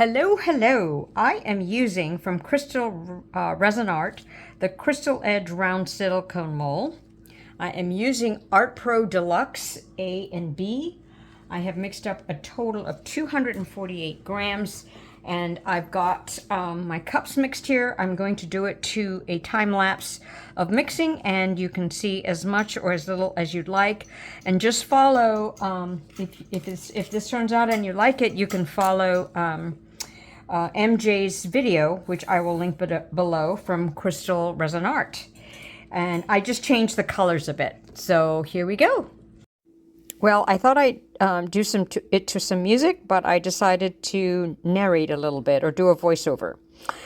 Hello, hello. I am using from Resin Art the Crystal Edge Round Silicone Mold. I am using ArtPro Deluxe A and B. I have mixed up a total of 248 grams and I've got my cups mixed here. I'm going to do it to a time lapse of mixing and you can see as much or as little as you'd like, and just follow if this turns out and you like it, you can follow MJ's video, which I will link below, from Crystal Resin Art. And I just changed the colors a bit. So here we go. Well, I thought I'd do it to some music, but I decided to narrate a little bit or do a voiceover.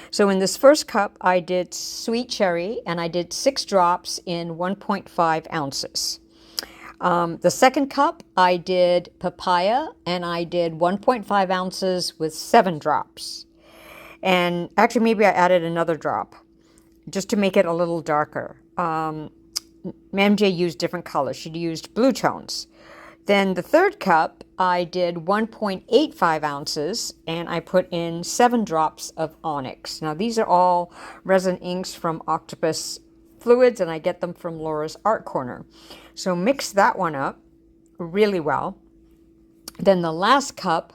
So in this first cup, I did sweet cherry, and I did 6 drops in 1.5 ounces. The second cup, I did papaya, and I did 1.5 ounces with 7 drops. And actually, maybe I added another drop just to make it a little darker. MJ used different colors. She used blue tones. Then the third cup, I did 1.85 ounces, and I put in 7 drops of onyx. Now, these are all resin inks from Octopus Fluids, and I get them from Laura's Art Corner. So mix that one up really well. Then the last cup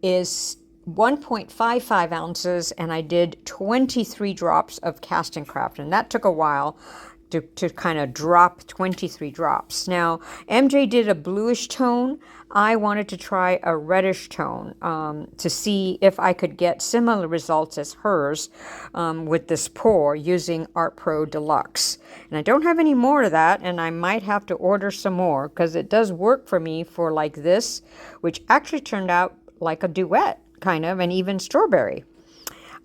is 1.55 ounces, and I did 23 drops of Cast and Craft, and that took a while to kind of drop 23 drops. Now, MJ did a bluish tone. I wanted to try a reddish tone to see if I could get similar results as hers with this pour using ArtPro Deluxe. And I don't have any more of that, and I might have to order some more because it does work for me for like this, which actually turned out like a duet, kind of, and even strawberry.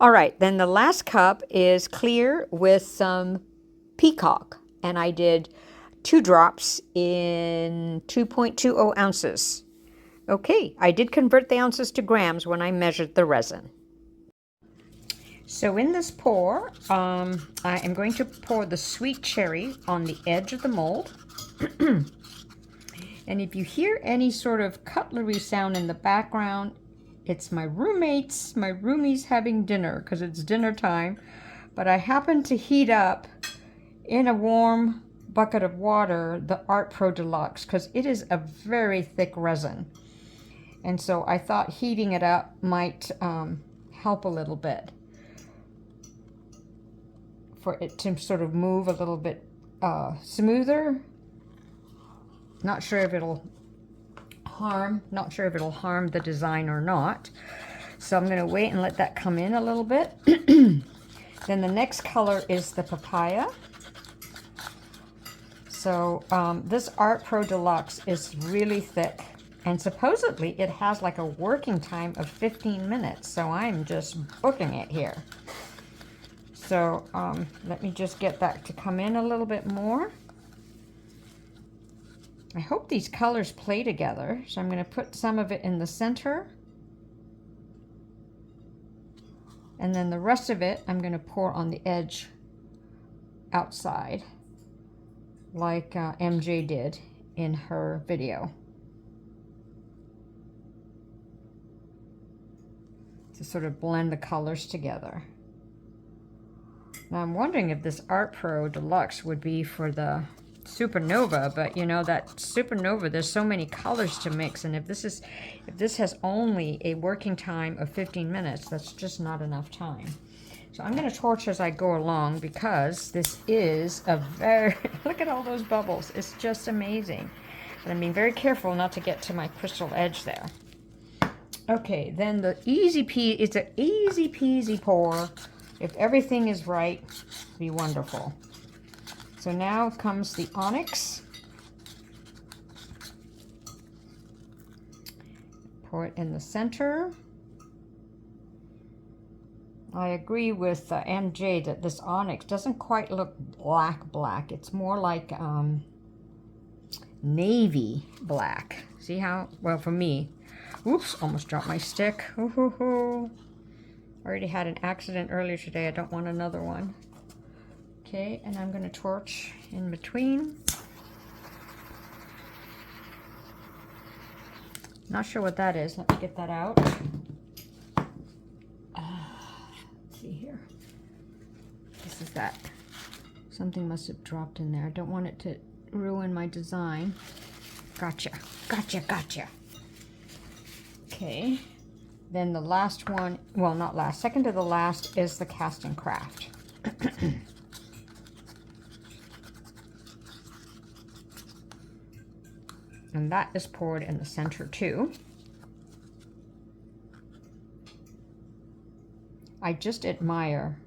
All right, then the last cup is clear with some peacock, and I did 2 drops in 2.20 ounces. Okay, I did convert the ounces to grams when I measured the resin. So in this pour, I am going to pour the sweet cherry on the edge of the mold. And if you hear any sort of cutlery sound in the background, it's my roomies having dinner, because it's dinner time. But I happen to heat up in a warm bucket of water the ArtPro Deluxe, because it is a very thick resin, and so I thought heating it up might help a little bit for it to sort of move a little bit smoother. Not sure if it'll harm the design or not, so I'm going to wait and let that come in a little bit. Then the next color is the papaya. So this ArtPro Deluxe is really thick, and supposedly it has like a working time of 15 minutes, so I'm just booking it here. So let me just get that to come in a little bit more. I hope these colors play together, so I'm going to put some of it in the center, and then the rest of it I'm going to pour on the edge outside, like MJ did in her video, to sort of blend the colors together. Now I'm wondering if this ArtPro Deluxe would be for the Supernova, but you know, that Supernova, there's so many colors to mix, and if this has only a working time of 15 minutes, that's just not enough time. So I'm going to torch as I go along, because this is a very, look at all those bubbles. It's just amazing. But I'm being very careful not to get to my crystal edge there. Okay, then the it's an easy peasy pour. If everything is right, it'll be wonderful. So now comes the onyx. Pour it in the center. I agree with MJ that this onyx doesn't quite look black. It's more like navy black. See how, well, for me, oops, almost dropped my stick. Already had an accident earlier today. I don't want another one. Okay, and I'm going to torch in between. Not sure what that is. Let me get that out. is that? Something must have dropped in there. I don't want it to ruin my design. Gotcha, gotcha, gotcha. Okay, then the last one, well, not last, second to the last is the Cast and Craft. And that is poured in the center too. I just admire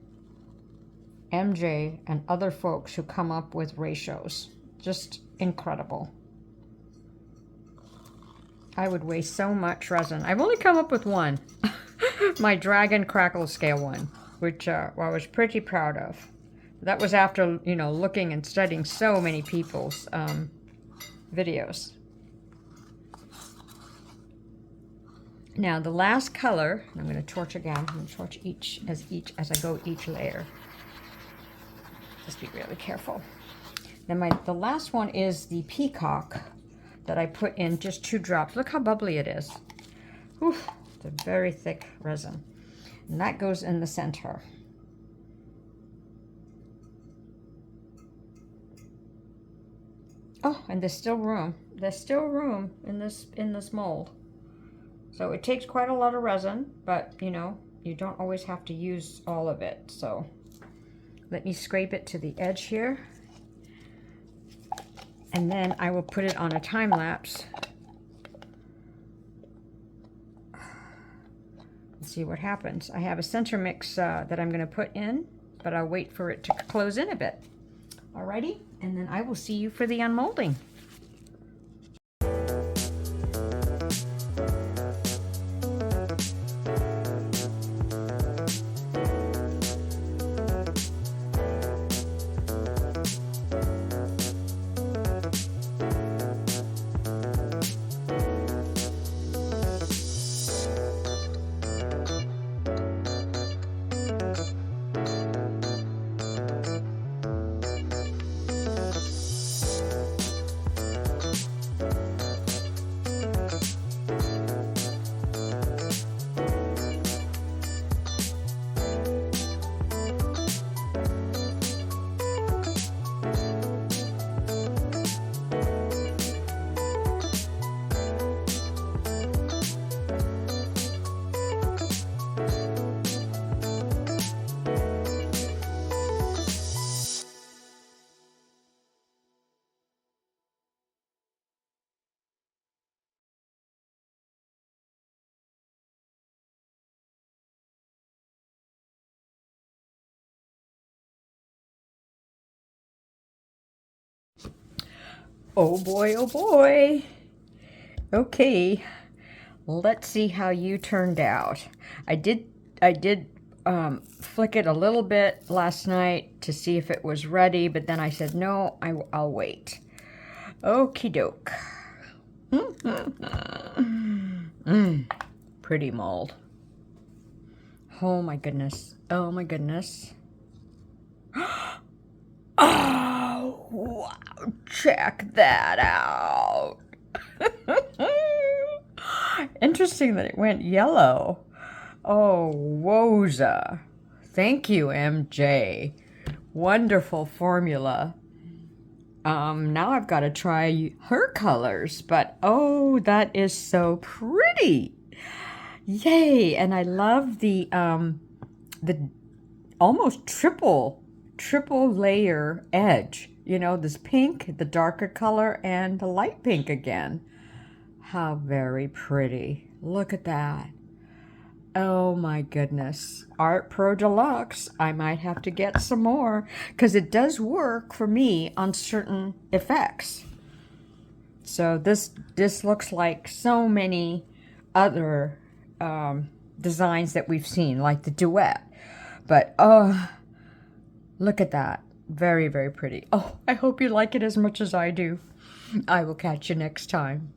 MJ and other folks who come up with ratios. Just incredible. I would waste so much resin. I've only come up with one. My Dragon Crackle Scale one, which I was pretty proud of. That was after, you know, looking and studying so many people's videos. Now the last color, I'm going to torch again. I'm going to torch each as I go each layer. Just be really careful. Then the last one is the Peacock that I put in just 2 drops. Look how bubbly it is. Whew, it's a very thick resin. And that goes in the center. Oh, and there's still room. There's still room in this mold. So it takes quite a lot of resin, but you know, you don't always have to use all of it. So let me scrape it to the edge here. And then I will put it on a time lapse. Let's see what happens. I have a center mix that I'm going to put in, but I'll wait for it to close in a bit. Alrighty, and then I will see you for the unmolding. Oh boy, oh boy. Okay, let's see how you turned out. I did flick it a little bit last night to see if it was ready, but then I said, no, I'll wait. Okie doke. Pretty mold. Oh my goodness. Oh my goodness. Oh, wow. Check that out. Interesting that it went yellow. Oh, woza. Thank you, MJ. Wonderful formula. Now I've got to try her colors, but oh, that is so pretty. Yay. And I love the almost triple layer edge. You know, this pink, the darker color, and the light pink again. How very pretty. Look at that. Oh my goodness. ArtPro Deluxe. I might have to get some more because it does work for me on certain effects. So this looks like so many other designs that we've seen, like the duet. But oh, look at that. Very, very pretty. Oh, I hope you like it as much as I do. I will catch you next time.